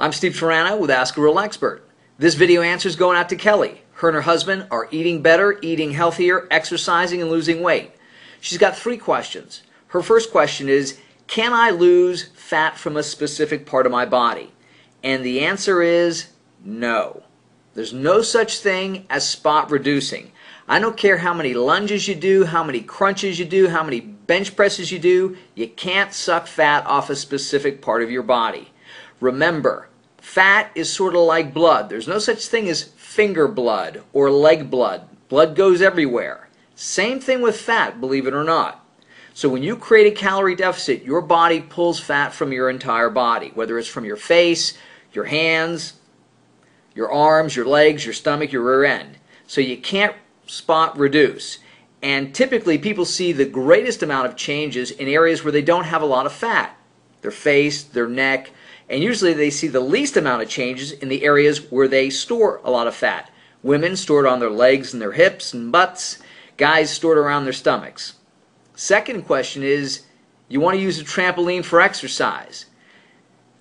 I'm Steve Tarano with Ask a Real Expert. This video answer is going out to Kelly. Her and her husband are eating better, eating healthier, exercising, and losing weight. She's got 3 questions. Her first question is, can I lose fat from a specific part of my body? And the answer is no. There's no such thing as spot reducing. I don't care how many lunges you do, how many crunches you do, how many bench presses you do, you can't suck fat off a specific part of your body. Remember, fat is sort of like blood. There's no such thing as finger blood or leg blood. Blood goes everywhere. Same thing with fat, believe it or not. So when you create a calorie deficit, your body pulls fat from your entire body, whether it's from your face, your hands, your arms, your legs, your stomach, your rear end. So you can't spot reduce. And typically people see the greatest amount of changes in areas where they don't have a lot of fat. Their face, their neck, and usually they see the least amount of changes in the areas where they store a lot of fat. Women store it on their legs and their hips and butts. Guys store it around their stomachs. Second question is, you want to use a trampoline for exercise.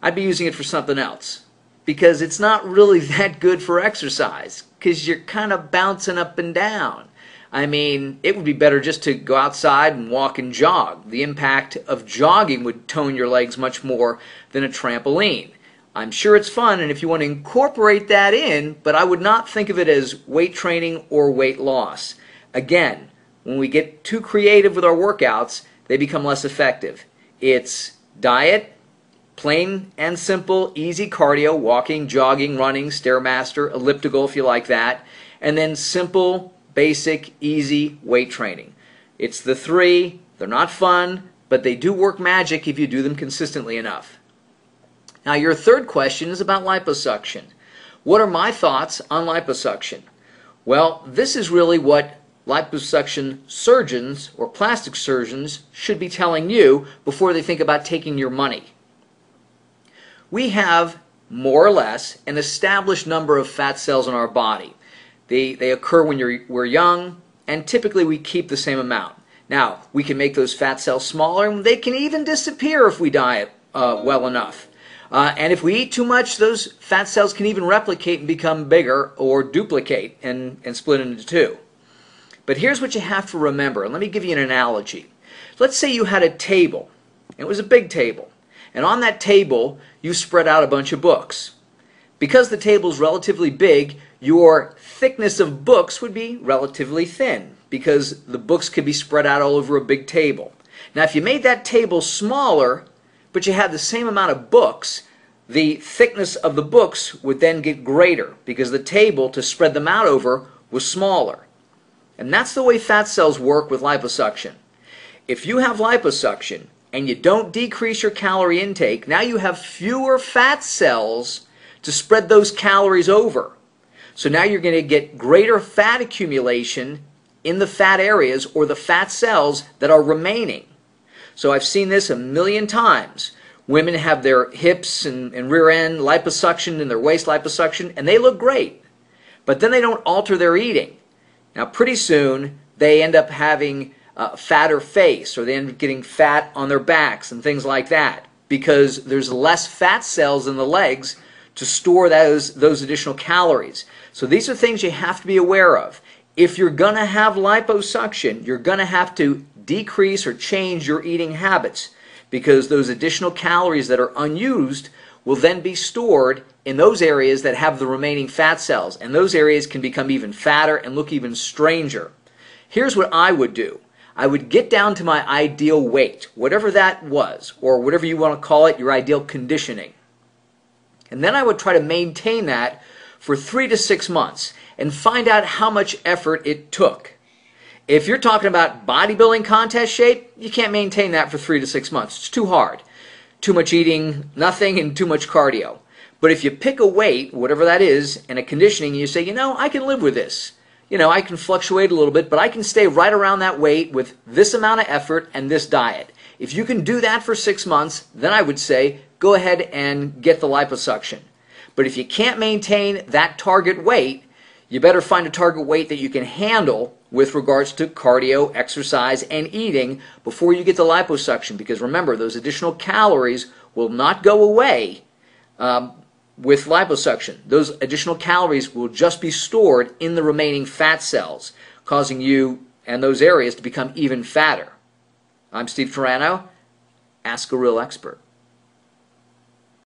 I'd be using it for something else, because it's not really that good for exercise, because you're kind of bouncing up and down. I mean, it would be better just to go outside and walk and jog. The impact of jogging would tone your legs much more than a trampoline. I'm sure it's fun, and if you want to incorporate that in, but I would not think of it as weight training or weight loss. Again, when we get too creative with our workouts, they become less effective. It's diet, plain and simple, easy cardio, walking, jogging, running, Stairmaster, elliptical if you like that, and then simple, basic, easy weight training. It's the 3. They're not fun, but they do work magic if you do them consistently enough. Now your third question is about liposuction. What are my thoughts on liposuction? Well, this is really what liposuction surgeons or plastic surgeons should be telling you before they think about taking your money. We have more or less an established number of fat cells in our body. They occur when we're young, and typically we keep the same amount. Now, we can make those fat cells smaller, and they can even disappear if we diet well enough. And if we eat too much, those fat cells can even replicate and become bigger or duplicate and split into 2. But here's what you have to remember, and let me give you an analogy. Let's say you had a table. It was a big table. And on that table, you spread out a bunch of books. Because the table is relatively big, your thickness of books would be relatively thin, because the books could be spread out all over a big table. Now, if you made that table smaller, but you had the same amount of books, the thickness of the books would then get greater, because the table to spread them out over was smaller. And that's the way fat cells work with liposuction. If you have liposuction and you don't decrease your calorie intake, now you have fewer fat cells to spread those calories over. So now you're going to get greater fat accumulation in the fat areas or the fat cells that are remaining. So I've seen this a million times. Women have their hips and rear end liposuction and their waist liposuction, and they look great. But then they don't alter their eating. Now pretty soon they end up having a fatter face, or they end up getting fat on their backs and things like that, because there's less fat cells in the legs to store those additional calories. So these are things you have to be aware of. If you're going to have liposuction, you're going to have to decrease or change your eating habits, because those additional calories that are unused will then be stored in those areas that have the remaining fat cells, and those areas can become even fatter and look even stranger. Here's what I would do. I would get down to my ideal weight, whatever that was, or whatever you want to call it, your ideal conditioning. And then I would try to maintain that for 3 to 6 months and find out how much effort it took. If you're talking about bodybuilding contest shape, you can't maintain that for 3 to 6 months. It's too hard. Too much eating, nothing, and too much cardio. But if you pick a weight, whatever that is, and a conditioning, and you say, you know, I can live with this. You know, I can fluctuate a little bit, but I can stay right around that weight with this amount of effort and this diet. If you can do that for 6 months, then I would say, go ahead and get the liposuction. But if you can't maintain that target weight, you better find a target weight that you can handle with regards to cardio, exercise, and eating before you get the liposuction. Because remember, those additional calories will not go away with liposuction. Those additional calories will just be stored in the remaining fat cells, causing you and those areas to become even fatter. I'm Steve Turano. Ask a real expert.